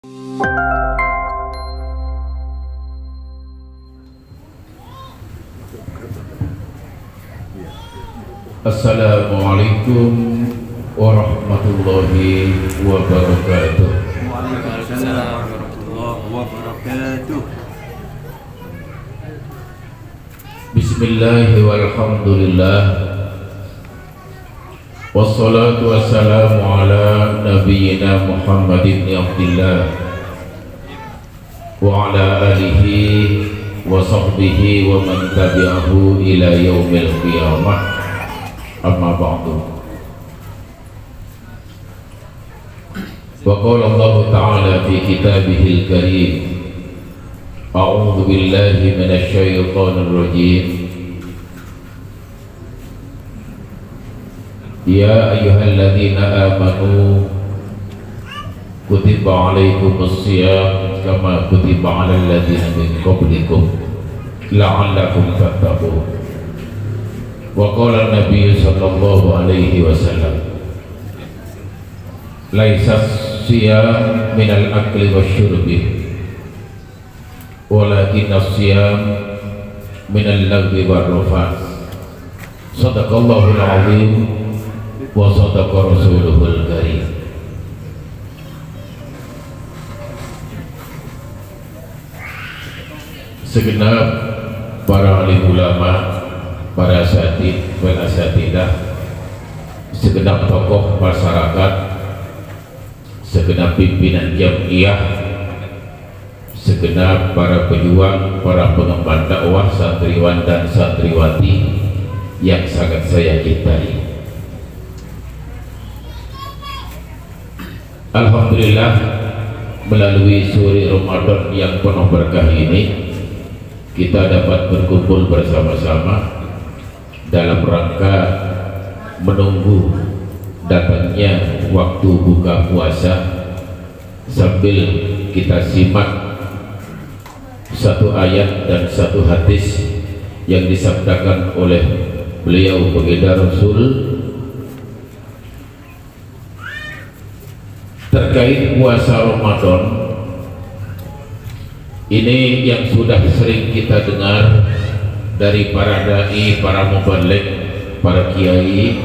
Assalamualaikum warahmatullahi wabarakatuh. Waalaikumsalam warahmatullahi wabarakatuh. Bismillahi walhamdulillah. Wassalatu wassalamu ala nabiyyina Muhammad ibn Abdillah wa ala alihi wa sahbihi wa man tabi'ahu ila yaumil qiyamah. Amma ba'du. Wa qala Allah ta'ala fi kitabihil karim, a'udzu billahi minasy syaithanir rajim. Ya ayyuhalladzina amanu kutiba 'alaikumus shiyam kama kutiba 'alal ladzina min qablikum la'allakum tattaqun. Wa qala Nabi sallallahu alaihi wasallam, laisa siyam minal akli wasyurbi walakin as-siyam minal lagwi warrafath. Sadaqallahul azim wa sadaqa rasuluhul karim. Segenap para alim ulama, para asatid wal asatidah, segenap tokoh masyarakat, segenap pimpinan jamiah, segenap para pejuang, para pengemban dakwah, santriwan dan santriwati yang sangat saya cintai. Alhamdulillah, melalui suri Ramadan yang penuh berkah ini, kita dapat berkumpul bersama-sama dalam rangka menunggu datangnya waktu buka puasa, sambil kita simak satu ayat dan satu hadis yang disabdakan oleh beliau baginda Rasul terkait puasa Ramadan. Ini yang sudah sering kita dengar dari para dai, para mubaligh, para kiai,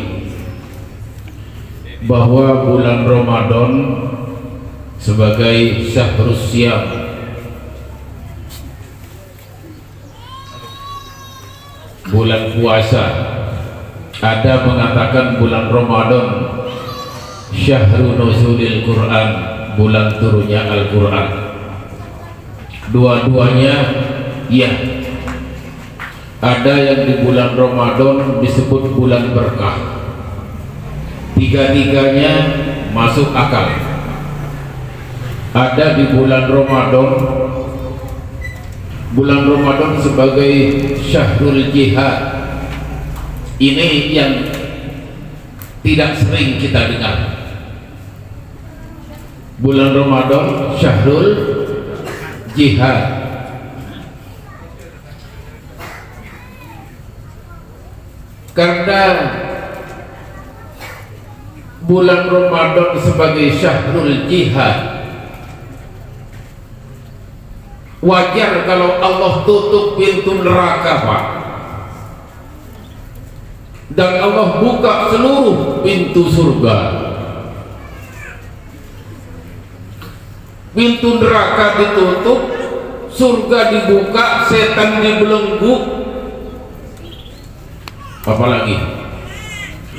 bahwa bulan Ramadan sebagai syahrus syam, bulan puasa. Ada mengatakan bulan Ramadan syahrun nuzulil Quran, bulan turunnya Al-Quran. Dua-duanya ya. Ada yang di bulan Ramadan disebut bulan berkah. Tiga-tiganya masuk akal. Ada di bulan Ramadan sebagai syahrul jihad. Ini yang tidak sering kita dengar. Bulan Ramadan syahrul jihad. Karena bulan Ramadan sebagai syahrul jihad, wajar kalau Allah tutup pintu neraka, Pak, dan Allah buka seluruh pintu surga. Pintu neraka ditutup, surga dibuka, setan dibelenggu. Apalagi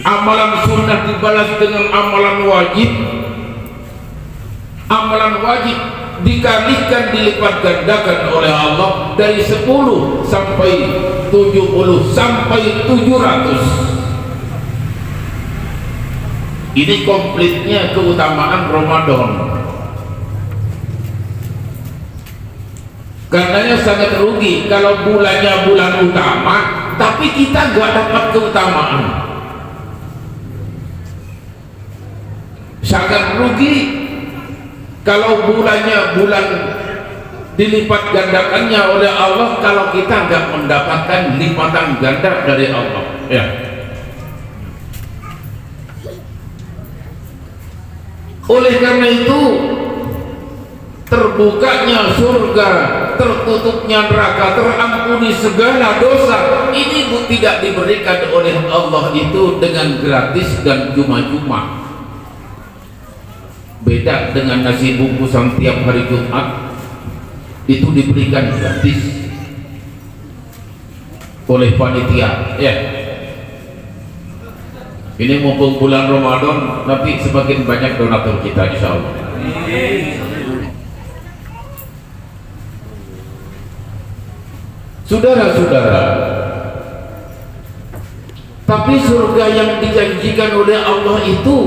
amalan sunnah dibalas dengan amalan wajib. Amalan wajib dikalikan, dilipat gandakan oleh Allah dari 10 sampai 70 sampai 700. Ini komplitnya keutamaan Ramadan. Karenanya sangat rugi kalau bulannya bulan utama tapi kita gak dapat keutamaan. Sangat rugi kalau bulannya bulan dilipat gandakannya oleh Allah kalau kita gak mendapatkan lipatan ganda dari Allah, ya. Oleh karena itu terbukanya surga, tertutupnya neraka, terampuni segala dosa. Ini tidak diberikan oleh Allah itu dengan gratis dan cuma-cuma. Beda dengan nasi bungkusan tiap hari Jumat, itu diberikan gratis oleh panitia. Ya, ini mumpung bulan Ramadan, tapi semakin banyak donatur kita, insya Allah. Saudara-saudara, tapi surga yang dijanjikan oleh Allah itu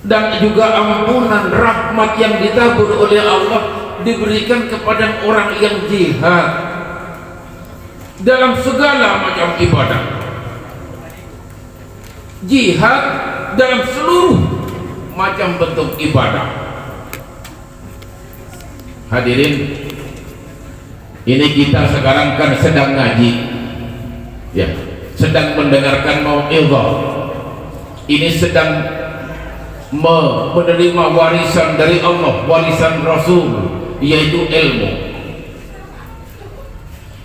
dan juga ampunan rahmat yang ditabur oleh Allah diberikan kepada orang yang jihad dalam segala macam ibadah, jihad dalam seluruh macam bentuk ibadah. Hadirin, ini kita sekarang kan sedang ngaji, ya, sedang mendengarkan mau'izah. Ini sedang menerima warisan dari Allah, warisan Rasul, yaitu ilmu.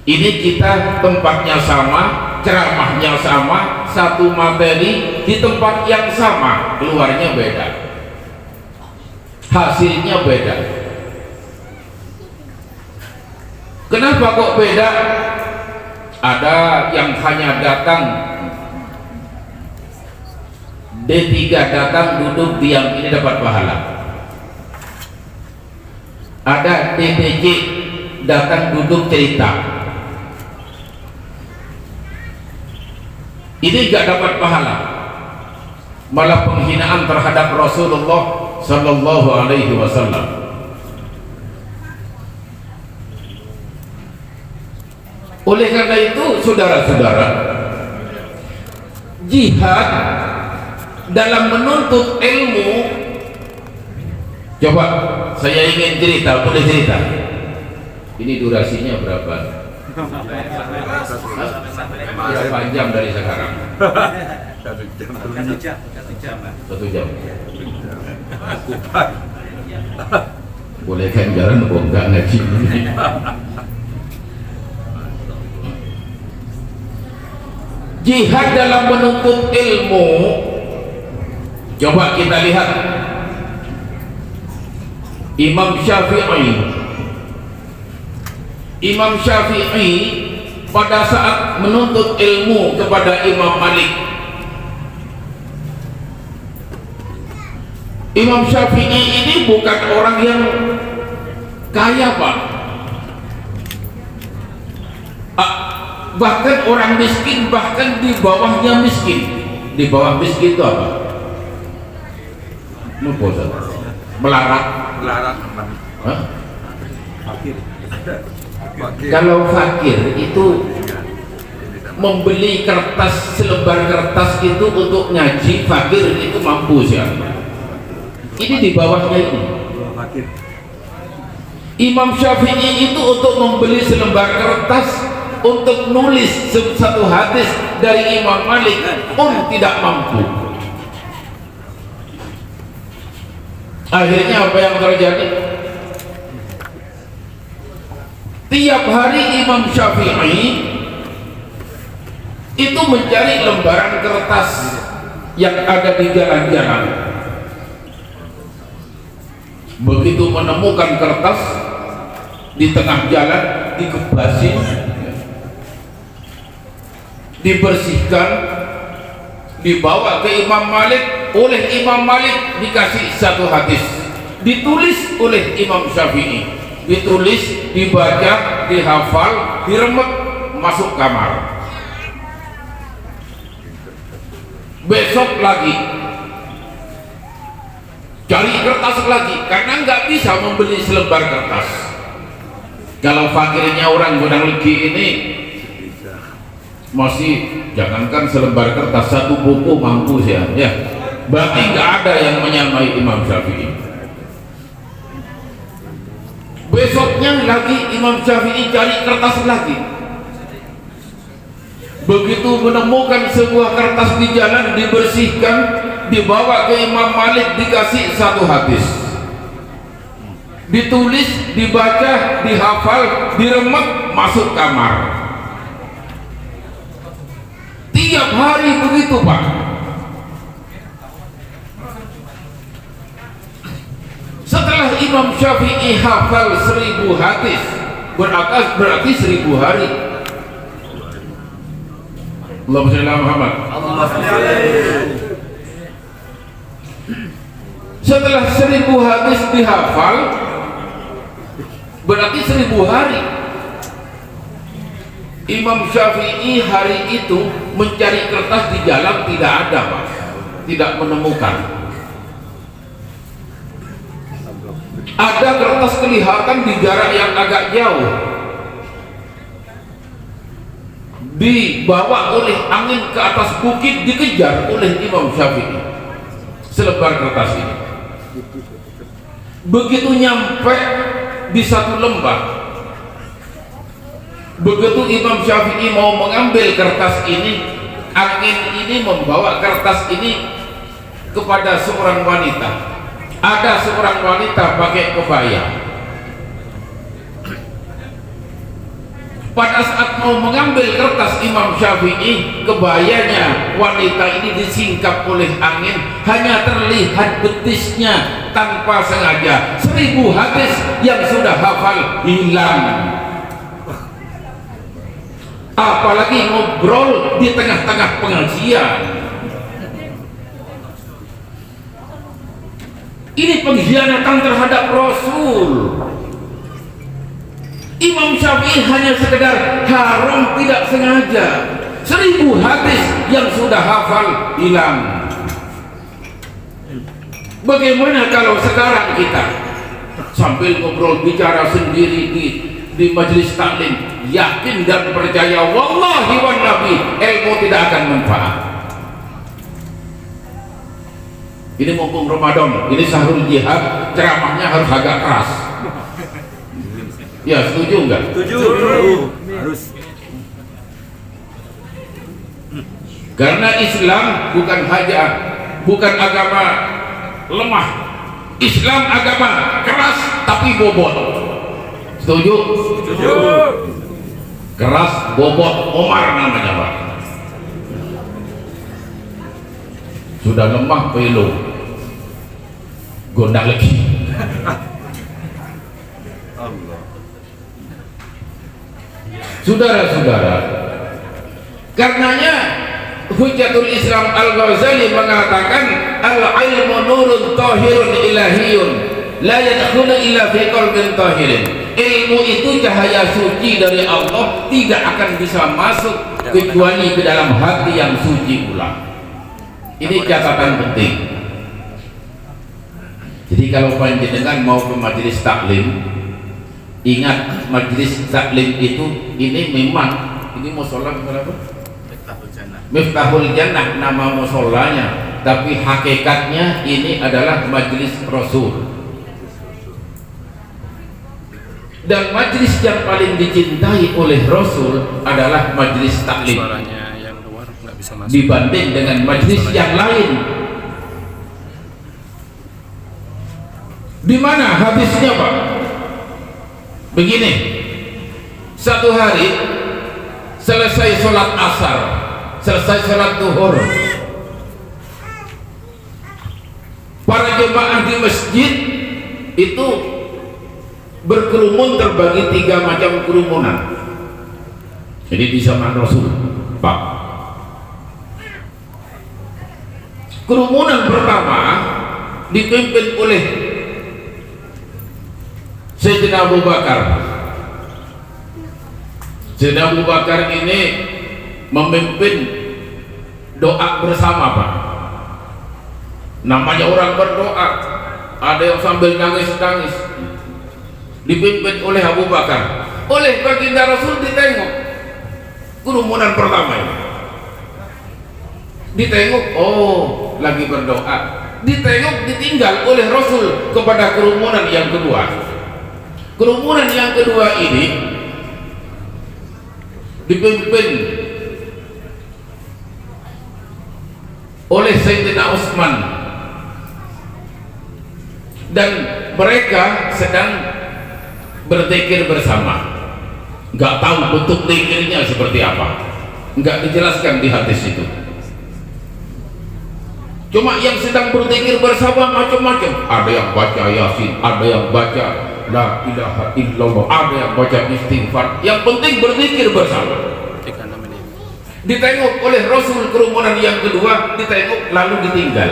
Ini kita tempatnya sama, ceramahnya sama, satu materi di tempat yang sama, keluarnya beda, hasilnya beda. Kenapa kok beda? Ada yang hanya datang D3, datang duduk diam, ini dapat pahala. Ada DTC, datang duduk cerita, ini gak dapat pahala, malah penghinaan terhadap Rasulullah Sallallahu Alaihi Wasallam. Oleh karena itu, saudara-saudara, jihad dalam menuntut ilmu. Coba saya ingin cerita, boleh cerita? Ini durasinya berapa? Berapa jam dari sekarang? 1 jam. Boleh kan jalan kok enggak ngaji ini? Jihad dalam menuntut ilmu. Coba kita lihat Imam Syafi'i pada saat menuntut ilmu kepada Imam Malik. Imam Syafi'i ini bukan orang yang kaya, Pak. Bahkan orang miskin, bahkan di bawahnya miskin. Di bawah miskin itu apa? Melarat. Hah? Fakir. Kalau fakir itu membeli kertas, selembar kertas itu untuk ngaji, fakir itu mampu siapa? Ini di bawahnya ini. Imam Syafi'i itu untuk membeli selembar kertas untuk nulis satu hadis dari Imam Malik pun tidak mampu. Akhirnya apa yang terjadi? Tiap hari Imam Syafi'i itu mencari lembaran kertas yang ada di jalan-jalan. Begitu menemukan kertas di tengah jalan, dikebasin, dibersihkan, dibawa ke Imam Malik. Oleh Imam Malik dikasih satu hadis, ditulis oleh Imam Syafi'i, ditulis, dibaca, dihafal, diremet, masuk kamar. Besok lagi cari kertas lagi, karena nggak bisa membeli selembar kertas. Kalau fakirnya orang Gunung Legi ini masih, jangankan selembar kertas, satu buku mampu sih ya. Berarti nggak ada yang menyamai Imam Syafi'i. Besoknya lagi Imam Syafi'i cari kertas lagi. Begitu menemukan sebuah kertas di jalan, dibersihkan, dibawa ke Imam Malik, dikasih satu hadis. ditulis, dibaca, dihafal, diremek, masuk kamar. Tiap hari begitu Pak. Setelah Imam Syafi'i hafal 1000 hadis, berarti 1000 hari. Allahumma shalli ala Muhammad. Setelah 1000 hadis dihafal, berarti 1000 hari. Imam Syafi'i hari itu mencari kertas di jalan, tidak ada Pak, tidak menemukan. Ada kertas kelihatan di jarak yang agak jauh, dibawa oleh angin ke atas bukit, dikejar oleh Imam Syafi'i selebar kertas ini. Begitu nyampe di satu lembah, begitu Imam Syafi'i mau mengambil kertas ini, angin ini membawa kertas ini kepada seorang wanita. Ada seorang wanita pakai kebaya. Pada saat mau mengambil kertas Imam Syafi'i, kebayanya wanita ini disingkap oleh angin, hanya terlihat betisnya tanpa sengaja. 1000 hadis yang sudah hafal hilang. Apalagi ngobrol di tengah-tengah pengajian. Ini pengkhianatan terhadap Rasul. Imam Syafi'i hanya sekedar haram tidak sengaja. 1000 hadis yang sudah hafal hilang. Bagaimana kalau sekarang kita sambil ngobrol bicara sendiri di majelis taklim, yakin dan percaya wallahi wan nabi ilmu tidak akan manfaat. Ini mumpung Ramadan, ini Syahrul Jihad, ceramahnya harus agak keras. Ya, setuju enggak? Setuju. Harus. Karena Islam bukan agama lemah. Islam agama keras tapi bobot. Setuju? Setuju. Keras, bobot, Omar namanya Pak. Sudah lemah pelu, gondak lagi. Saudara-saudara, karenanya Hujjatul Islam Al-Ghazali mengatakan al-ilmu nurun tahirun ilahiyun la yadkhulu illa fi qalbin tahirin. Ilmu itu cahaya suci dari Allah, tidak akan bisa masuk kecuali ke dalam hati yang suci pula. Ini catatan penting. Jadi kalau panjenengan mau ke majelis taklim, ingat majelis taklim itu ini memang ini musola apa? Miftahul Jannah nama musolanya, tapi hakikatnya ini adalah majelis Rasul. Dan majelis yang paling dicintai oleh Rasul adalah majelis taklim. Dibanding dengan majelis yang lain. Di mana hadisnya Pak? Begini, satu hari selesai sholat asar, selesai sholat duhur, para jemaah di masjid itu berkerumun terbagi 3 macam kerumunan. Jadi di zaman Rasul Pak, kerumunan pertama dipimpin oleh Sayyidina Abu Bakar. Sayyidina Abu Bakar ini memimpin doa bersama Pak. Namanya orang berdoa, ada yang sambil nangis-nangis, dipimpin oleh Abu Bakar. Oleh baginda Rasul ditengok kerumunan pertama ini, ditengok, oh lagi berdoa, ditengok, ditinggal oleh Rasul kepada kerumunan yang kedua. Kerumunan yang kedua ini dipimpin oleh Sayyidina Utsman, dan mereka sedang berzikir bersama. Nggak tahu bentuk zikirnya seperti apa, nggak dijelaskan di hadis itu. Cuma yang sedang berzikir bersama macam-macam. Ada yang baca Yasin, ada yang baca La ilaha illallah, ada yang baca istighfar. Yang penting berzikir bersama. Ditengok oleh Rasul kerumunan yang kedua, ditengok lalu ditinggal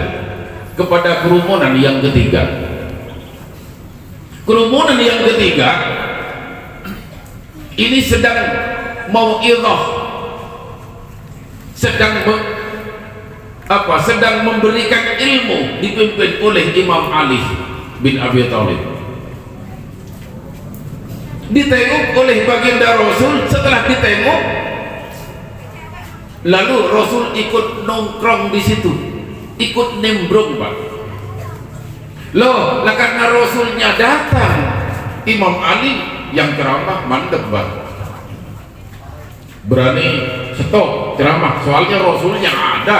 kepada kerumunan yang ketiga. Kerumunan yang ketiga ini sedang mau'izah, sedang memberikan ilmu, dipimpin oleh Imam Ali bin Abi Thalib. Ditengok oleh baginda Rasul. Setelah ditengok, lalu Rasul ikut nongkrong di situ, ikut nimbrung, Pak. Loh, lah karena Rasulnya datang, Imam Ali yang ceramah mandek, Pak. Berani stop ceramah, soalnya Rasulnya ada.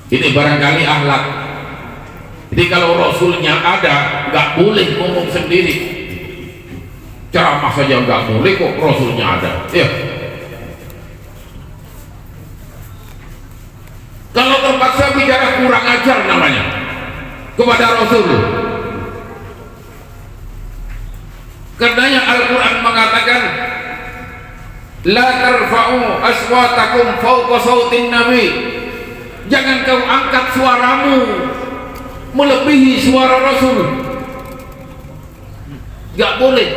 Ini barangkali akhlak. Jadi kalau Rasulnya ada, nggak boleh ngomong sendiri. Ceramah saja nggak boleh kok, Rasulnya ada. Ya. Kalau terpaksa bicara kurang ajar namanya kepada Rasul. Karenanya Al-Quran mengatakan, la tarfa'u aswatakum fawqa sautin nabi. Jangan kau angkat suaramu melebihi suara Rasul. Gak boleh.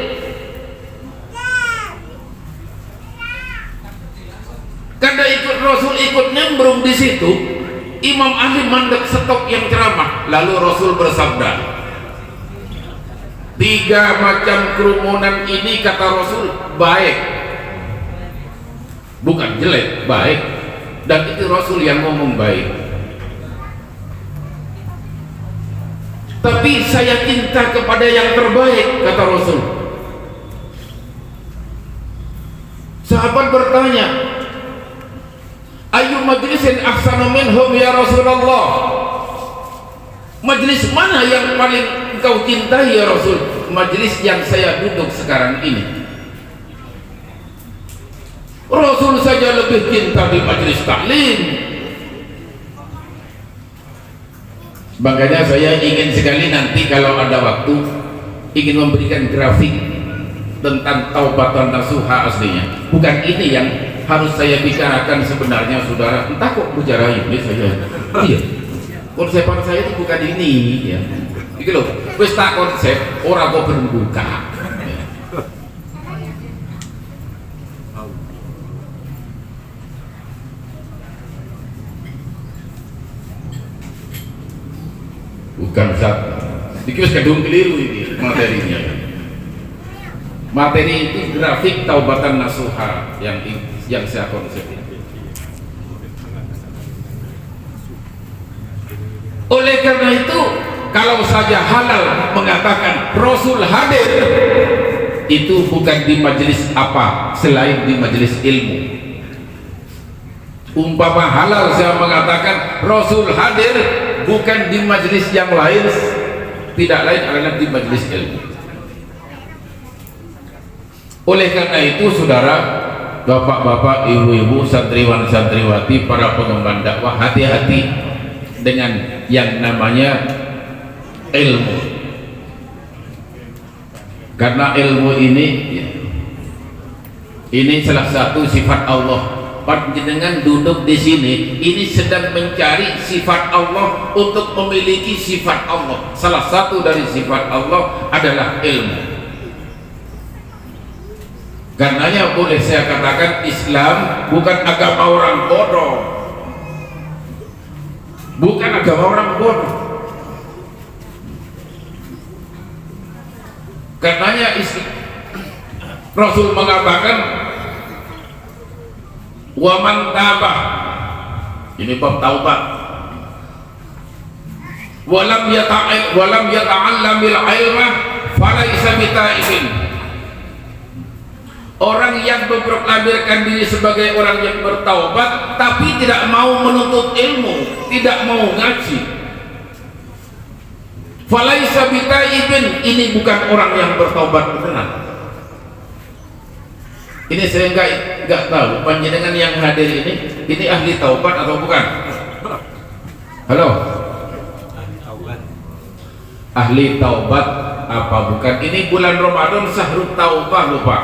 Karena ikut Rasul, ikut nimbrung di situ, Imam Ali mandek stop yang ceramah. Lalu Rasul bersabda, 3 macam kerumunan ini kata Rasul baik, bukan jelek, baik. Dan itu Rasul yang ngomong baik. Tapi saya cinta kepada yang terbaik, kata Rasul. Sahabat bertanya, ayu majlisin ahsanu minhum ya Rasulullah? Majlis mana yang paling engkau cintai ya Rasul? Majlis yang saya duduk sekarang ini. Rasul saja lebih cinta di majlis taklim. Makanya saya ingin sekali nanti kalau ada waktu ingin memberikan grafik tentang taubatan nasuha aslinya. Bukan ini yang harus saya bicarakan sebenarnya, saudara. Entah kok bicara ini saya. Iya. Konsepan saya itu bukan ini ya. Iki lho, wis tak konsep ora kok berbuka. Bukan satu. Iki wis kadung keliru ini materinya. Materi itu grafik taubatan nasuha yang saya konsep ini. Oleh karena itu, kalau saja halal mengatakan Rasul hadir, itu bukan di majelis apa selain di majelis ilmu. Umpama halal saya mengatakan Rasul hadir bukan di majelis yang lain, tidak lain adalah di majelis ilmu. Oleh karena itu, saudara, bapak-bapak, ibu-ibu, santriwan-santriwati, para pengemban dakwah, hati-hati dengan yang namanya ilmu. Karena ilmu ini salah satu sifat Allah. Panjenengan duduk di sini, ini sedang mencari sifat Allah untuk memiliki sifat Allah. Salah satu dari sifat Allah adalah ilmu. Karenanya boleh saya katakan Islam bukan agama orang bodoh, bukan agama orang bodoh. Karenanya Rasul mengatakan, wa man taba, ini bab taubat, walam yata'allamil ilma falaisa bitaibin. Orang yang memproklamirkan diri sebagai orang yang bertaubat tapi tidak mau menuntut ilmu, tidak mau ngaji, Falaisa bitaibin, ini bukan orang yang bertaubat benar. Ini saya enggak tahu panjenengan yang hadir ini ahli taubat atau bukan? Halo? Ahli taubat apa bukan? Ini bulan Ramadan syahrul taubah lupa.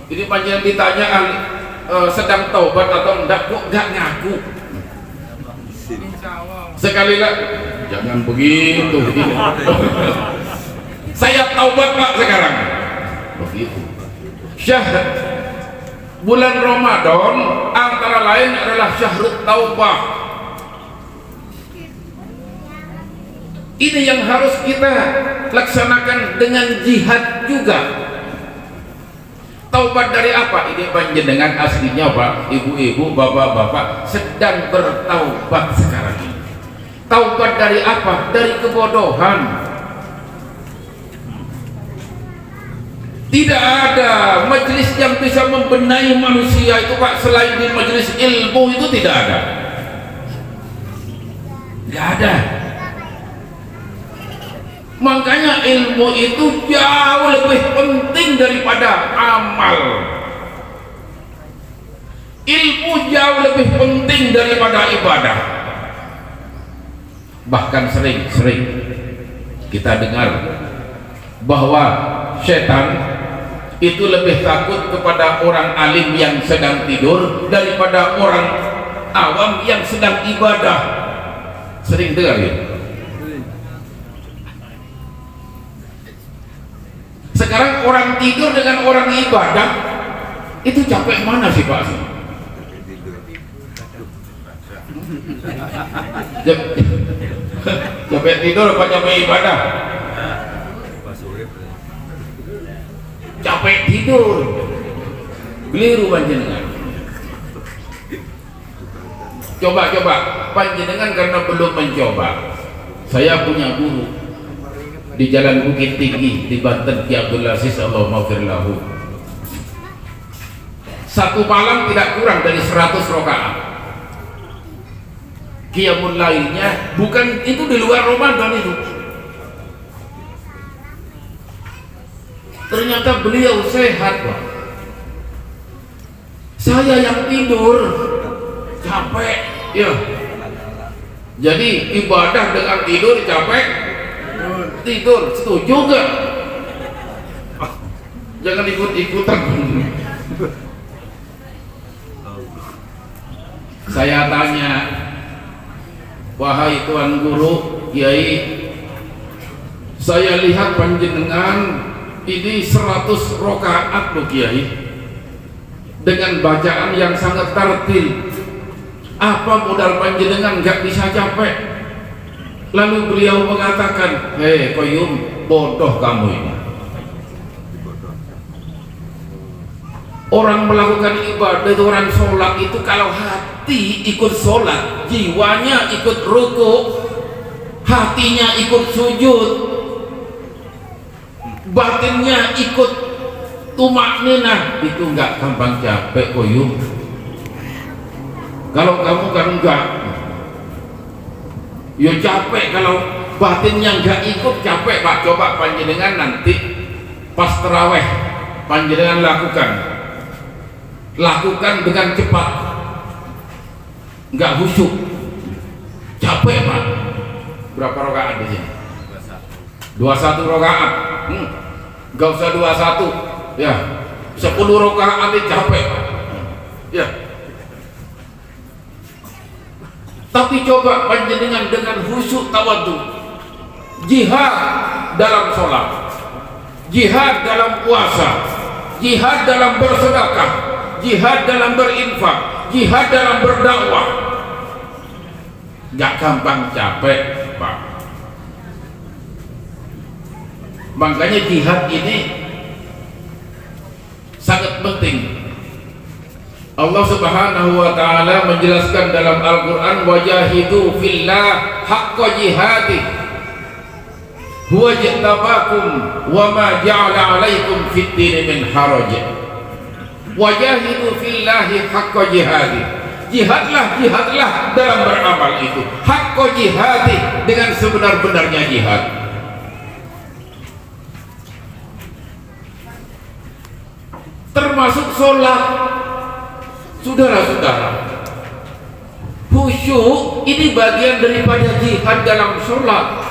Ini panjenengan ditanya ahli sedang taubat atau enggak, kok enggak ngaku? Sekali lagi jangan begitu. Saya taubat Pak sekarang. Begitu. Syahr bulan Ramadan antara lain adalah syahrul taubah. Ini yang harus kita laksanakan dengan jihad juga. Taubat dari apa? Ini panjenengan aslinya Pak, ibu-ibu, bapak-bapak sedang bertaubat sekarang ini. Taubat dari apa? Dari kebodohan. Tidak ada majelis yang bisa membenahi manusia itu Pak, selain di majelis ilmu itu tidak ada. Tidak ada. Makanya ilmu itu jauh lebih penting daripada amal. Ilmu jauh lebih penting daripada ibadah. Bahkan sering-sering kita dengar bahwa setan itu lebih takut kepada orang alim yang sedang tidur daripada orang awam yang sedang ibadah. Sering dengar ya? Sekarang orang tidur dengan orang ibadah itu capek mana sih Pak? Capek tidur apa capek ibadah? Capek tidur. Keliru panjenengan. Coba panjenengan karena belum mencoba. Saya punya guru di Jalan Bukit Tinggi di Banten, Ki Abdul Aziz, Allahumma maghfir lahu. Satu malam tidak kurang dari 100 rakaat. Qiyamul lailnya bukan itu di luar Ramadan itu. Ternyata beliau sehat Pak. Saya yang tidur capek ya. Jadi ibadah dengan tidur capek. Tidur, setuju gak? Jangan ikut-ikutan. Saya tanya, wahai Tuan Guru, Kiai, saya lihat panjenengan ini 100 rakaat loh Kiai, dengan bacaan yang sangat tartil. Apa modal panjenengan gak bisa capek? Lalu beliau mengatakan, hei Qayyum, bodoh kamu ini. Orang melakukan ibadah, orang sholat itu kalau hati ikut sholat, jiwanya ikut ruku, hatinya ikut sujud, batinnya ikut tumakninah, itu enggak gampang capek Qayyum. Kalau kamu kan enggak, ya capek. Kalau batinnya enggak ikut capek Pak. Coba panjenengan nanti pas terawih panjenengan lakukan dengan cepat, enggak khusyuk, capek Pak. Berapa rakaat di sini? 21 rakaat. Enggak usah 21 ya, 10 rakaat itu capek Pak ya. Tapi coba panjenengan dengan khusyuk tawadhu, jihad dalam sholat, jihad dalam puasa, jihad dalam bersedekah, jihad dalam berinfak, jihad dalam berdakwah. Gak gampang capek Pak. Makanya jihad ini sangat penting. Allah Subhanahu wa taala menjelaskan dalam Al-Qur'an, wajahidu fillah haqqa jihadi huwa jtabakum wa ma ja'ala 'alaikum fid din min haraj. Wajahidu fillahi haqqa jihadi, jihadlah dalam beramal itu. Hakko jihadi, dengan sebenar-benarnya jihad. Termasuk sholat. Saudara-saudara, khusyuk ini bagian daripada jihad dalam sholat.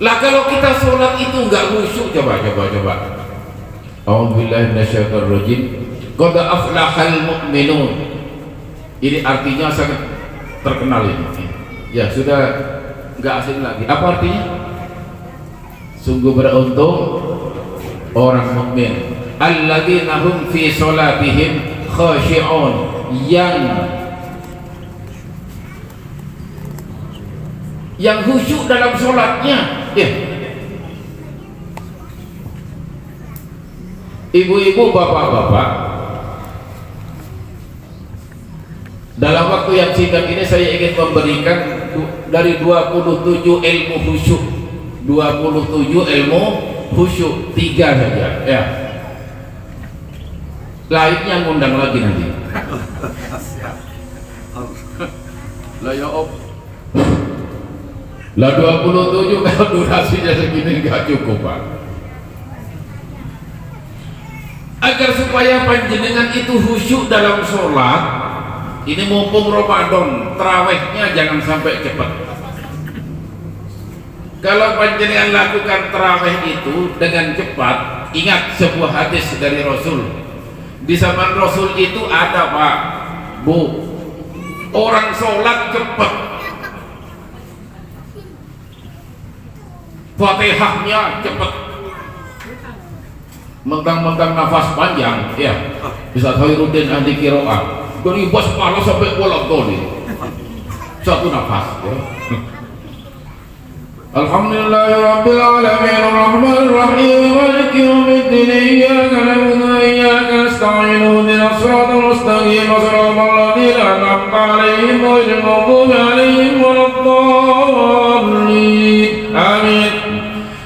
Lah kalau kita sholat itu enggak khusyuk, coba. A'udzubillahi minasyaitonir rajim. Qad aflahal mu'minun. Ini artinya sangat terkenal ini. Ya sudah enggak asing lagi. Apa artinya? Sungguh beruntung orang mukmin. Alladzina hum fi sholatihim khashi'un, yang khusyuk dalam sholatnya. Ya. Ibu-ibu, bapak-bapak, dalam waktu yang singkat ini saya ingin memberikan dari 27 ilmu khusyuk. 27 ilmu khusyuk, 3 saja ya. Lainnya ngundang lagi nanti. Lah ya Om. Lah 27 kalau durasinya segini enggak cukup, Pak. Agar supaya panjenengan itu khusyuk dalam sholat, ini mumpung Ramadan, tarawihnya jangan sampai cepat. Kalau panjenengan lakukan tarawih itu dengan cepat, ingat sebuah hadis dari Rasul. Di zaman Rasul itu ada, Pak, Bu, orang sholat cepat, Fatihahnya cepat, mentang-mentang nafas panjang, ya. Bisa Khairuddin ahli qiraah, dari basmalah sampai bolak balik satu nafas, ya. Alhamdulillahirabbil alamin arrahmanir rahim maliki yaumiddin iyyaka na'budu wa iyyaka nasta'in ihdinas siratal mustaqim siratal ladzina an'amta 'alaihim ghairil maghdubi 'alaihim waladdallin. Amin.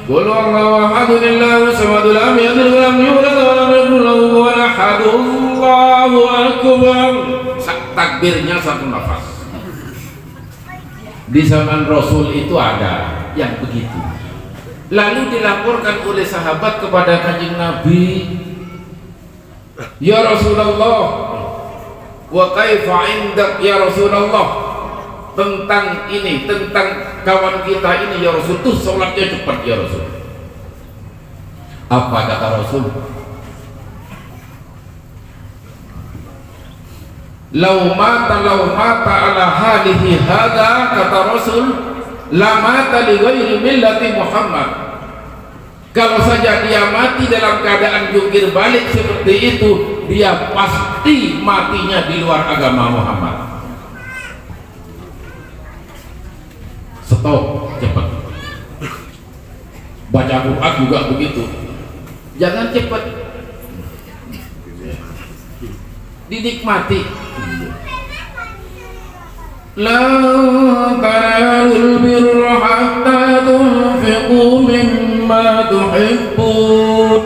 Qul huwallahu ahad, Allahu samad, lam yalid wa lam yulad wa lam yakul lahu kufuwan ahad. Allahu akbar. Takbirnya satu nafas. Di zaman Rasul itu ada yang begitu. Lalu dilaporkan oleh sahabat kepada Kanjeng Nabi, ya Rasulullah, wa kaifa indak ya Rasulullah, tentang ini, tentang kawan kita ini ya Rasul, tuh sholatnya cepat ya Rasul. Apa kata Rasul? Lau mata ala halihi hadha, kata Rasul, la mata li ghairi millati Muhammad. Kalau saja dia mati dalam keadaan jungkir balik seperti itu, dia pasti matinya di luar agama Muhammad. Stop, cepat. Baca Quran juga begitu, jangan cepat, dinikmati. La tanalul birra hatta tunfiqu mimma tuhibbun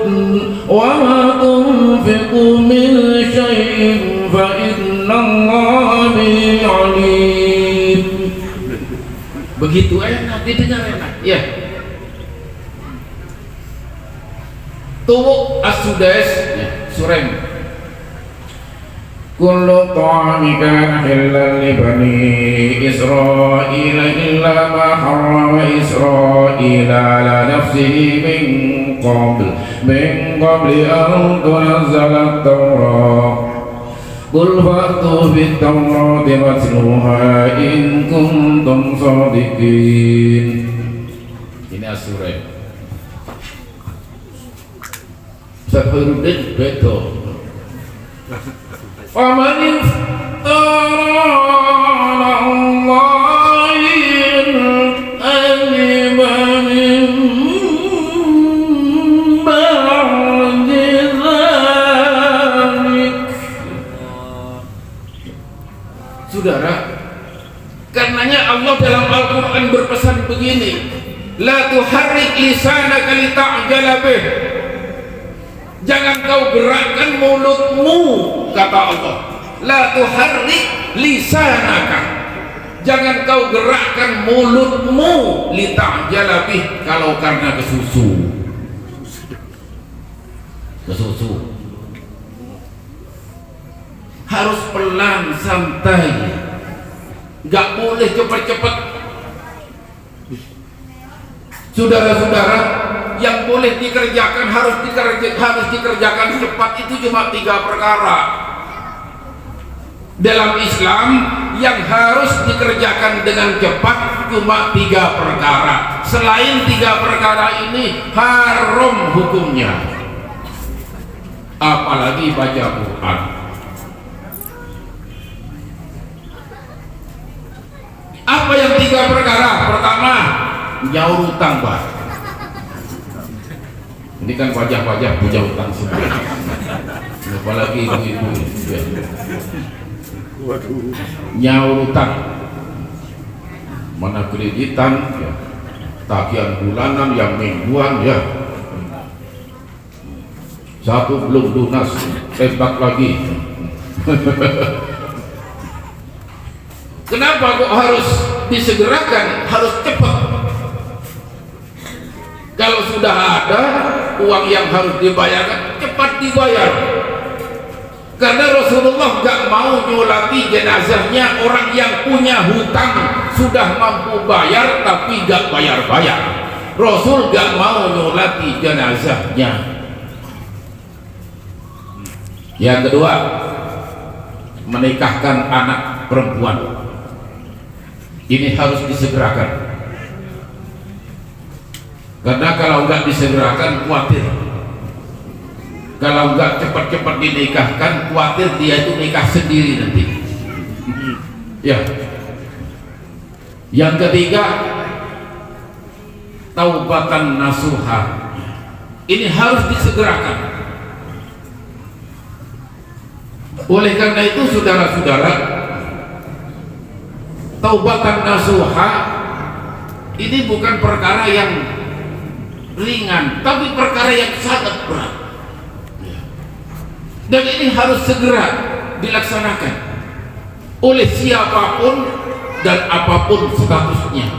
wa ma tunfiqu min syai'in fa innallaha bihi alim. Begitu enak, didengar enak, ya. Tuh as-Sudais, ya, Surem. Kullu ta'ami kana halal li bani Israil illa ma harrama Israil ala nafsihi min qabli an tunazzala at-Tawrah. Qul fa'tu bit-Tawrati watluha in kuntum shadiqin. Ini As-Surah. Ustaz Khairuddin betul. وَمَنِ افْتَرَى عَلَى اللَّهِ الْكَذِبَ مِن بَعْدِ ذَلِكَ. Saudara, karenanya Allah dalam Al-Quran berpesan begini, la tuharrik lisanaka lita'jala bih. Jangan kau gerakkan mulutmu, kata Allah, la tuharrik lisanaka, jangan kau gerakkan mulutmu, litajala bih, kalau karena kesusu. Harus pelan, santai, gak boleh cepat-cepat. Saudara-saudara, yang boleh dikerjakan harus dikerjakan cepat, itu cuma 3 perkara dalam Islam. Yang harus dikerjakan dengan cepat cuma 3 perkara. Selain 3 perkara ini haram hukumnya, apalagi baca Quran. Apa yang 3 perkara? Pertama, nyaur utang, Pak. Ini kan wajah-wajah punya utang semua. Apalagi ibu-ibu ya. Nyaur utang, mana kreditan ya, tagihan bulanan yang mingguan ya. Satu belum lunas, tembak lagi. Kenapa kok harus disegerakan, harus cepat? Kalau sudah ada uang yang harus dibayarkan, cepat dibayar. Karena Rasulullah gak mau nyolati jenazahnya orang yang punya hutang, sudah mampu bayar tapi gak bayar-bayar. Rasul gak mau nyolati jenazahnya. Yang kedua, menikahkan anak perempuan. Ini harus disegerakan, karena kalau nggak disegerakan khawatir, kalau nggak cepat-cepat dinikahkan khawatir dia itu nikah sendiri nanti ya. Yang ketiga, taubatan nasuha. Ini harus disegerakan. Oleh karena itu saudara-saudara, taubatan nasuha ini bukan perkara yang ringan, tapi perkara yang sangat berat, dan ini harus segera dilaksanakan oleh siapapun dan apapun statusnya.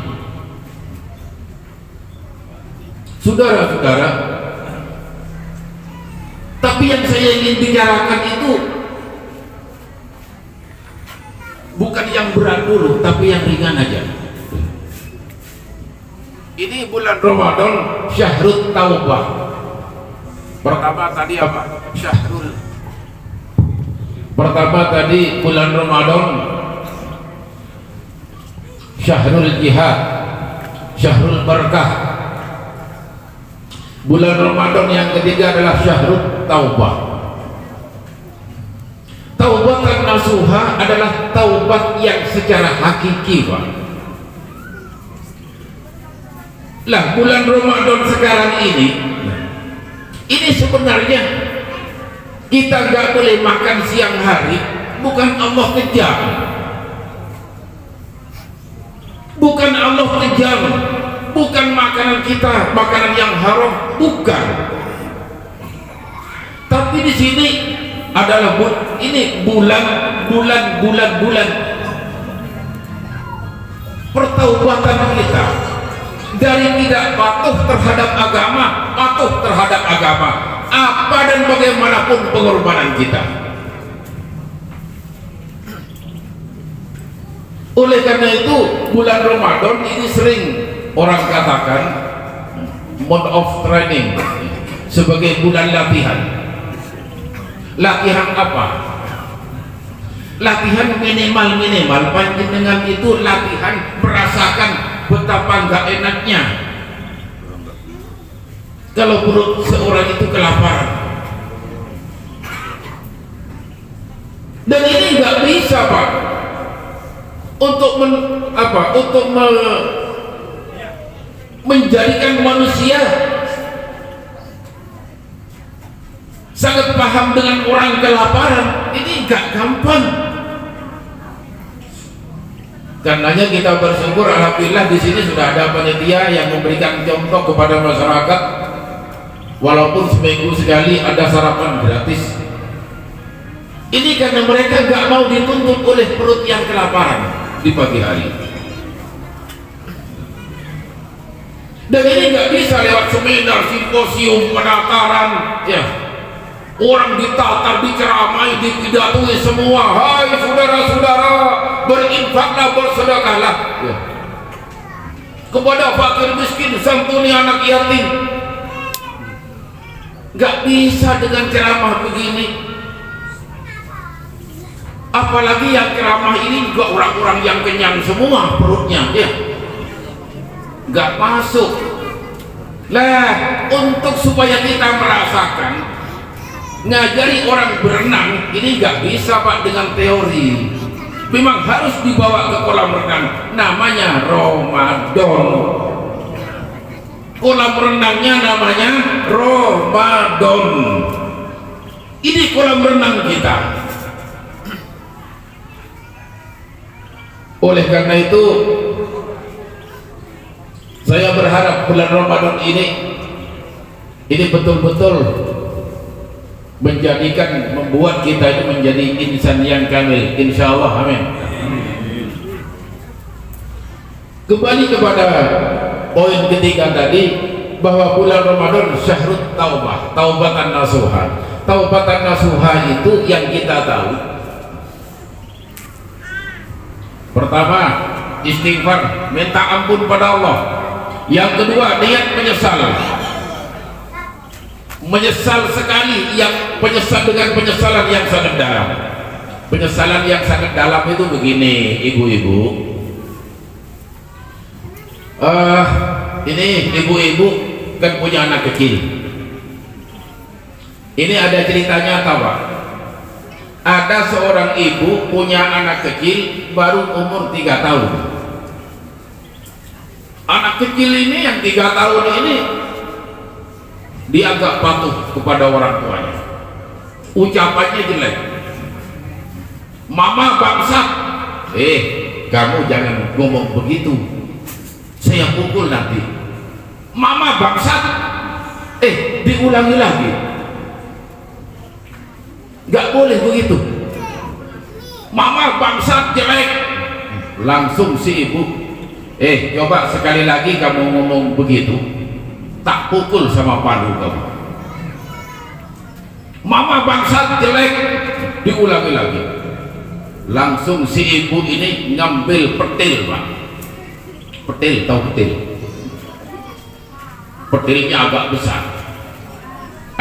Saudara-saudara, tapi yang saya ingin bicarakan itu bukan yang berat dulu, tapi yang ringan aja. Ini bulan Ramadan, syahrul taubah. Pertama tadi apa? Pertama tadi bulan Ramadan, syahrul jihad, syahrul barakah. Bulan Ramadan yang ketiga adalah syahrul taubah. Taubatan nasuha adalah taubat yang secara hakiki, Pak. Lah, bulan Ramadan sekarang ini sebenarnya kita nggak boleh makan siang hari, bukan Allah kejam, bukan Allah kejam, bukan makanan kita makanan yang haram, bukan. Tapi di sini adalah ini bulan pertaubatan kita dari tidak patuh terhadap agama, patuh terhadap agama apa dan bagaimanapun pengorbanan kita. Oleh karena itu bulan Ramadan ini sering orang katakan month of training, sebagai bulan latihan. Latihan apa? Latihan minimal panjenengan itu latihan merasakan betapa enggak enaknya kalau perut seorang itu kelaparan. Dan ini enggak bisa, Pak, untuk menjadikan manusia sangat paham dengan orang kelaparan. Ini enggak gampang. Karenanya kita bersyukur, alhamdulillah di sini sudah ada panitia yang memberikan contoh kepada masyarakat, walaupun seminggu sekali ada sarapan gratis. Ini karena mereka nggak mau dituntut oleh perut yang kelaparan di pagi hari. Dan ini nggak bisa lewat seminar, simposium, penataran, ya. Orang ditatar, diceramai, dipidatui semua. Hai saudara-saudara, berinfaklah, bersedekahlah, ya. Kepada fakir miskin, santuni anak yatim. Nggak bisa dengan ceramah begini. Apalagi yang ceramah ini juga orang-orang yang kenyang semua perutnya, ya. Nggak masuk. Lah, untuk supaya kita merasakan ngajari orang berenang ini nggak bisa Pak dengan teori. Memang harus dibawa ke kolam renang, namanya Ramadan. Kolam renangnya namanya Ramadan. Ini kolam renang kita. Oleh karena itu, saya berharap bulan Ramadan ini betul-betul membuat kita itu menjadi insan yang kamil, insya Allah, amin. Kembali kepada poin ketiga tadi, bahwa bulan Ramadan syahrut taubah, taubatan nasuha. Taubatan nasuha itu yang kita tahu, pertama istighfar, minta ampun pada Allah. Yang kedua, niat menyesal sekali, yang menyesal dengan penyesalan yang sangat dalam. Penyesalan yang sangat dalam itu begini, ibu-ibu, ini ibu-ibu kan punya anak kecil. Ini ada ceritanya apa Pak? Ada seorang ibu punya anak kecil baru umur 3 tahun. Anak kecil ini yang 3 tahun ini dia agak patuh kepada orang tuanya. Ucapannya jelek. Mama bangsat. Kamu jangan ngomong begitu, saya pukul nanti. Mama bangsat. Diulangi lagi. Gak boleh begitu. Mama bangsat jelek. Langsung si ibu, coba sekali lagi kamu ngomong begitu, tak pukul sama palu kamu. Mama bangsat jelek. Diulangi lagi. Langsung si ibu ini ngambil petil Pak. Petil, tahu petil? Petilnya agak besar.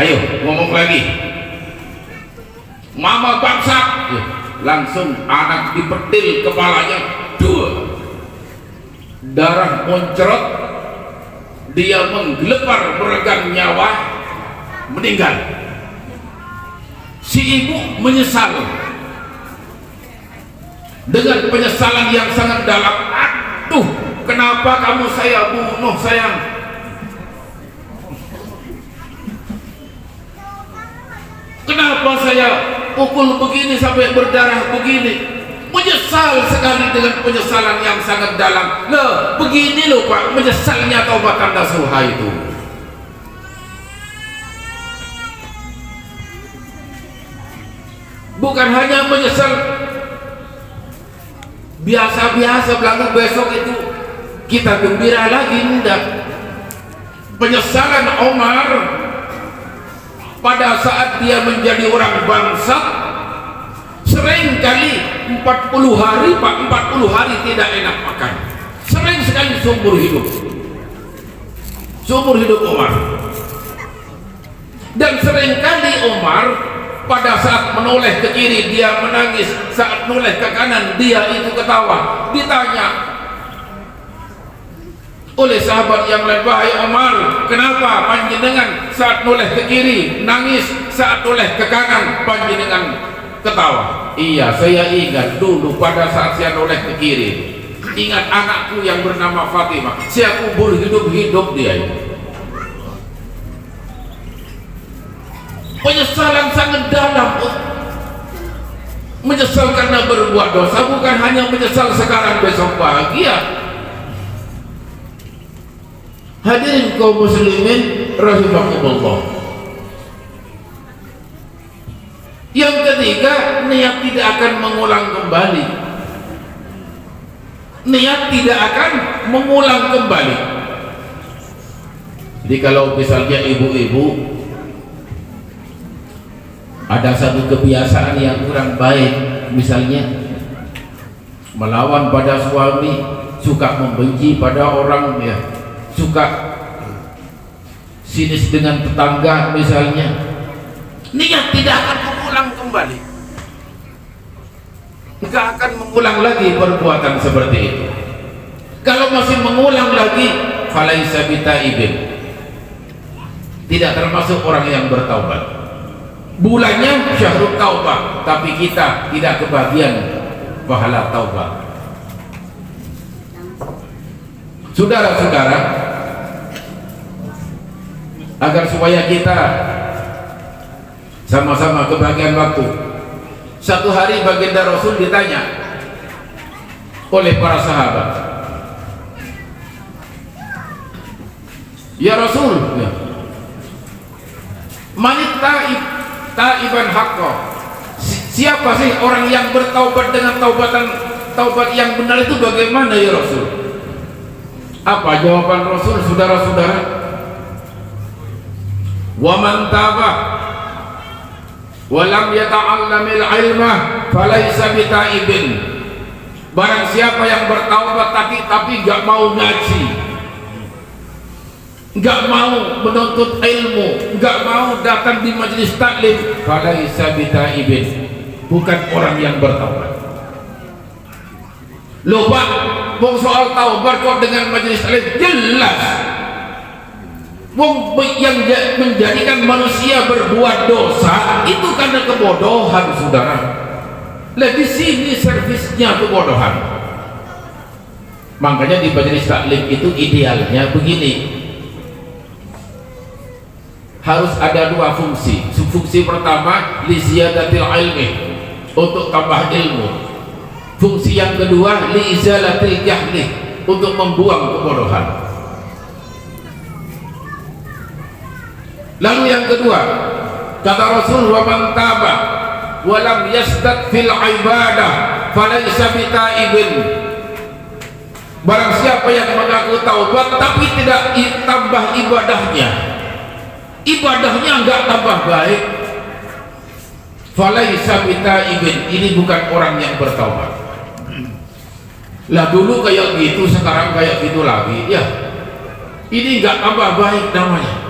Ayo ngomong lagi. Mama bangsat. Langsung anak dipetil kepalanya 2. Darah muncrat, dia menggelepar meregang nyawa, meninggal. Si ibu menyesal dengan penyesalan yang sangat dalam. Aduh, kenapa kamu saya bunuh sayang? Kenapa saya pukul begini sampai berdarah begini? Menyesal sekali dengan penyesalan yang sangat dalam. Loh, begini loh Pak, menyesalnya taubatan nasuha itu. Bukan hanya menyesal biasa-biasa, belakang besok itu kita gembira lagi, enggak. Penyesalan Umar pada saat dia menjadi orang bangsa, sering kali 40 hari Pak, 40 hari tidak enak makan, sering sekali seumur hidup Umar. Dan sering kali Umar pada saat menoleh ke kiri dia menangis, saat menoleh ke kanan dia itu ketawa. Ditanya oleh sahabat yang lain, wahai Umar, kenapa panjenengan saat noleh ke kiri nangis, saat noleh ke kanan panjenengan ketawa? Iya, saya ingat dulu pada saat saya noleh ke kiri, ingat anakku yang bernama Fatimah, saya kubur hidup-hidup dia itu. Penyesalan sangat dalam. Menyesal karena berbuat dosa, bukan hanya menyesal sekarang besok bahagia. Hadirin kaum muslimin rahimakumullah, Yang ketiga, niat tidak akan mengulang kembali. Niat tidak akan mengulang kembali. Jadi kalau misalnya ibu-ibu ada satu kebiasaan yang kurang baik, misalnya melawan pada suami, suka membenci pada orang, ya, suka sinis dengan tetangga misalnya, niat tidak akan mengulang kembali, nggak akan mengulang lagi perbuatan seperti itu. Kalau masih mengulang lagi, falaisa bitaibin, tidak termasuk orang yang bertaubat. Bulannya syahrul taubah, tapi kita tidak kebagian pahala taubat. Saudara-saudara, agar supaya kita sama-sama kebagian waktu, satu hari baginda Rasul ditanya oleh para sahabat, ya Rasul, manit taiban haqqo, siapa sih orang yang bertaubat dengan taubat yang benar itu bagaimana ya Rasul? Apa jawaban Rasul, saudara-saudara? Wa man taba wa lam yata'allamil ilma falaysa bitaibin. Barang siapa yang bertaubat tapi gak mau ngaji, gak mau menuntut ilmu, gak mau datang di majelis taklim, falaisa bitaibin, bukan orang yang bertaubat. Loh Pak, wong soal taubat kok dengan majelis taklim jelas. Wong yang menjadikan manusia berbuat dosa itu karena kebodohan, saudara. Lah di sini servisnya kebodohan. Makanya di majelis taklim itu idealnya begini, harus ada dua fungsi. Fungsi pertama li ziyadatil ilmi, untuk tambah ilmu. Fungsi yang kedua li izalatil jahli, untuk membuang kebodohan. Lalu yang kedua, kata Rasul, wa man taba wa lam yasdad fil ibadah falaysa bitaibin. Barang siapa yang mengaku taubat tapi tidak tambah ibadahnya enggak tambah baik, falaisa bitaibin, ini bukan orang yang bertaubat. Lah dulu kayak gitu, sekarang kayak gitu lagi, ya ini enggak tambah baik namanya.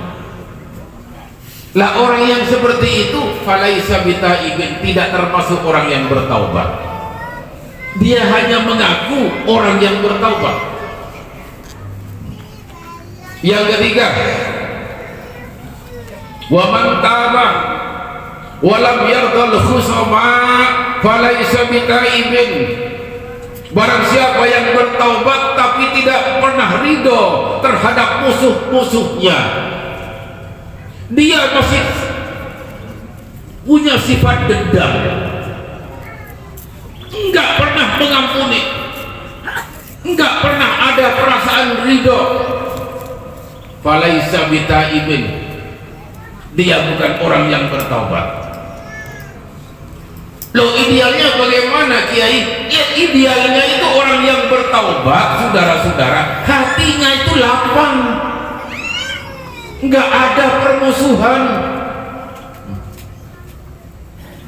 Lah orang yang seperti itu falaisa bitaibin, tidak termasuk orang yang bertaubat. Dia hanya mengaku orang yang bertaubat. Yang ketiga, wa man taba wa lam yardal khusama falaisa bitaibin. Barang siapa yang bertaubat tapi tidak pernah ridho terhadap musuh-musuhnya, dia masih punya sifat dendam, enggak pernah mengampuni, enggak pernah ada perasaan ridho, falaisa bitaibin, dia bukan orang yang bertaubat. Loh idealnya bagaimana Kiai? Ya idealnya itu orang yang bertaubat, saudara-saudara, hatinya itu lapang, nggak ada permusuhan.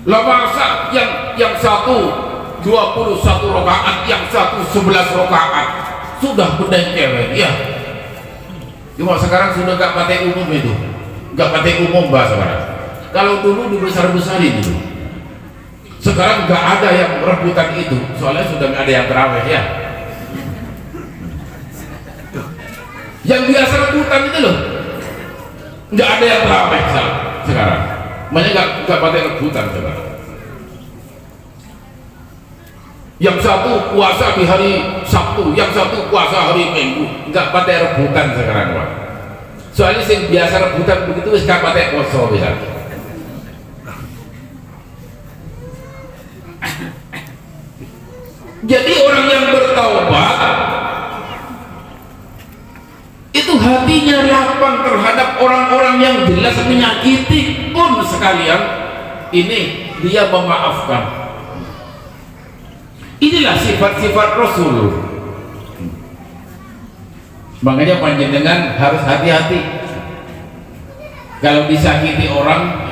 Lah masa yang satu 21 rakaat, yang satu 11 rakaat, sudah berdengkel ya. Cuma sekarang sudah nggak pakai umum itu, nggak pakai umum bahasa sekarang. Kalau dulu dibesar-besarin itu, sekarang nggak ada yang rebutan itu, soalnya sudah nggak ada yang terawih ya. Yang biasa rebutan itu loh, nggak ada yang terawih sekarang. Makanya nggak pakai rebutan sekarang. Yang satu puasa di hari Sabtu, yang satu puasa hari Minggu, nggak pakai rebutan sekarang Pak. Soalnya yang biasa rebutan begitu nggak pakai poso bisa. Jadi orang yang bertaubat itu hatinya lapang terhadap orang-orang yang jelas menyakiti pun sekalian. Ini dia memaafkan. Inilah sifat-sifat Rasul. Makanya panjenengan harus hati-hati kalau disakiti orang,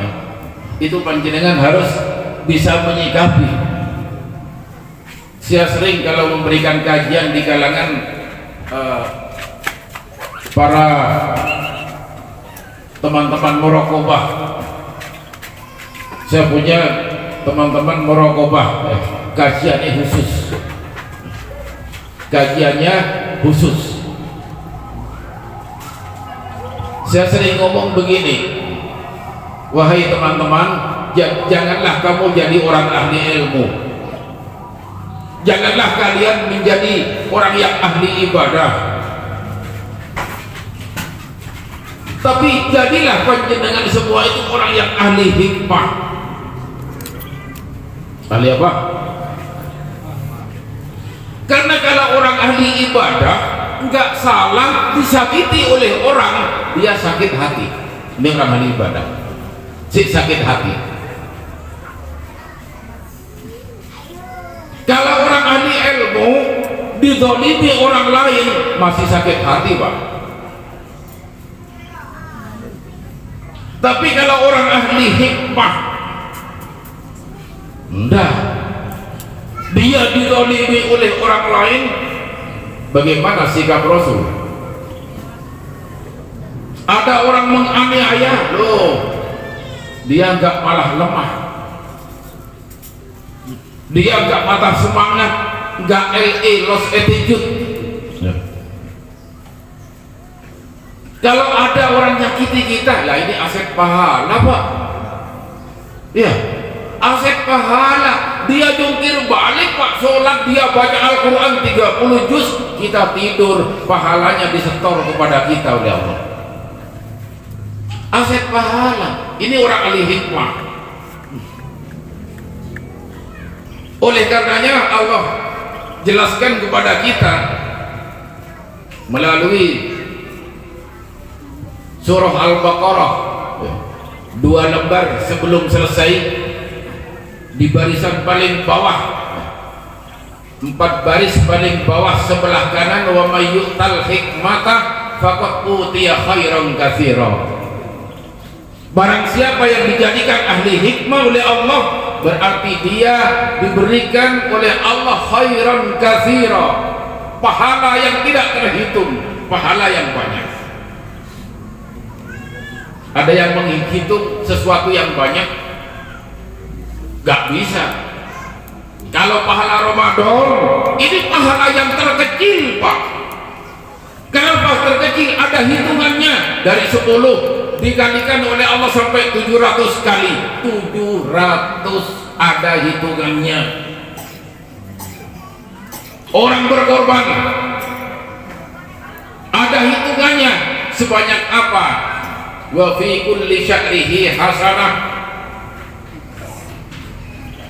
itu panjenengan harus bisa menyikapi. Saya sering kalau memberikan kajian di kalangan para teman-teman muraqabah, saya punya teman-teman muraqabah, kajiannya khusus. Saya sering ngomong begini, wahai teman-teman, janganlah kamu jadi orang ahli ilmu, janganlah kalian menjadi orang yang ahli ibadah, tapi jadilah panjenengan semua itu orang yang ahli hikmah. Ahli apa? Karena kalau orang ahli ibadah enggak salah disakiti oleh orang, dia sakit hati. Ini orang ahli ibadah, sakit hati. Kalau orang ahli ilmu dizalimi orang lain masih sakit hati, Pak. Tapi kalau orang ahli hikmah, enggak, dia dizalimi oleh orang lain, bagaimana sikap Rasul? Ada orang menganiaya, loh, dia enggak malah lemah, dia enggak patah semangat, enggak lost attitude. Kalau ada orang nyakiti kita, lah ini aset pahala, Pak. Ya, aset pahala. Dia jungkir balik, Pak, sholat, dia baca Al-Quran 30 juz, kita tidur, pahalanya disetor kepada kita oleh Allah. Aset pahala. Ini orang ahli hikmah. Oleh karenanya Allah jelaskan kepada kita melalui surah Al-Baqarah 2 lembar sebelum selesai, di barisan paling bawah, 4 baris paling bawah sebelah kanan, wa may yu'tal hikmata faqad utiya khairan katsira. Barang siapa yang dijadikan ahli hikmah oleh Allah, berarti dia diberikan oleh Allah khairan katsira, pahala yang tidak terhitung, pahala yang banyak. Ada yang menghitung sesuatu yang banyak? Gak bisa. Kalau pahala Ramadan, ini pahala yang terkecil, Pak. Kenapa terkecil? Ada hitungannya. Dari 10 dikalikan oleh Allah sampai 700 kali. 700 ada hitungannya. Orang berkorban ada hitungannya. Sebanyak apa? Wa fi kulli sya'rihi hasanah.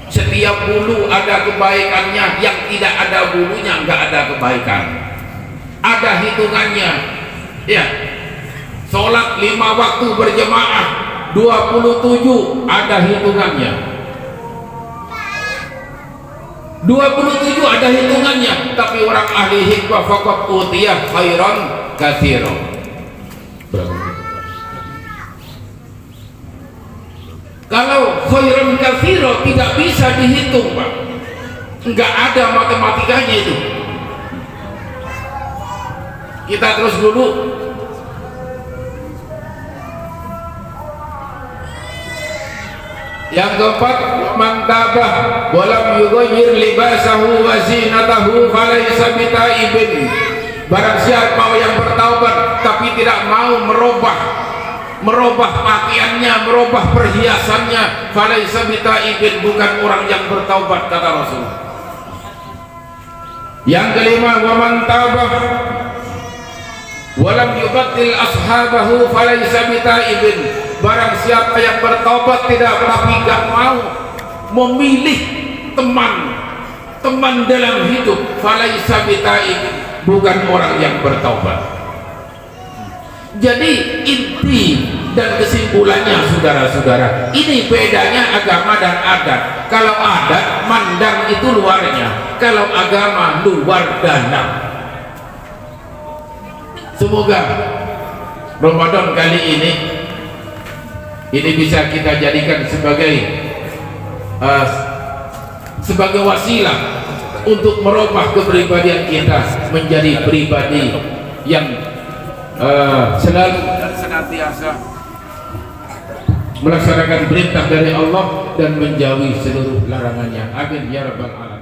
Setiap bulu ada kebaikannya, yang tidak ada bulunya enggak ada kebaikan. Ada hitungannya. Ya. Salat 5 waktu berjemaah 27 ada hitungannya. 27 ada hitungannya, tapi orang ahli hikmah faqad utiya khairan katsira. Kalau khairan katsira tidak bisa dihitung, Pak. Enggak ada matematikanya itu. Kita terus dulu. Yang keempat, man tabah wa lam yughayyir libasahu wa zinatahu falaysa bitaibin. Barang siapa yang bertaubat tapi tidak mau merubah pakaiannya, merubah perhiasannya, falaysa bitaibin, bukan orang yang bertaubat, kata Rasul. Yang kelima, wa man tabah wa lam yubaddil ashabahu falaysa bitaibin. Barang siapa yang bertaubat tapi tidak mau memilih teman dalam hidup, falaisa bitaib, bukan orang yang bertaubat. Jadi inti Dan kesimpulannya saudara-saudara, ini bedanya agama dan adat. Kalau adat mandang itu luarnya, kalau agama luar dalam. Semoga Ramadan kali ini bisa kita jadikan sebagai wasilah untuk merubah kepribadian kita menjadi pribadi yang selalu dan senantiasa melaksanakan perintah dari Allah dan menjauhi seluruh larangannya. Amin ya rabbal alamin.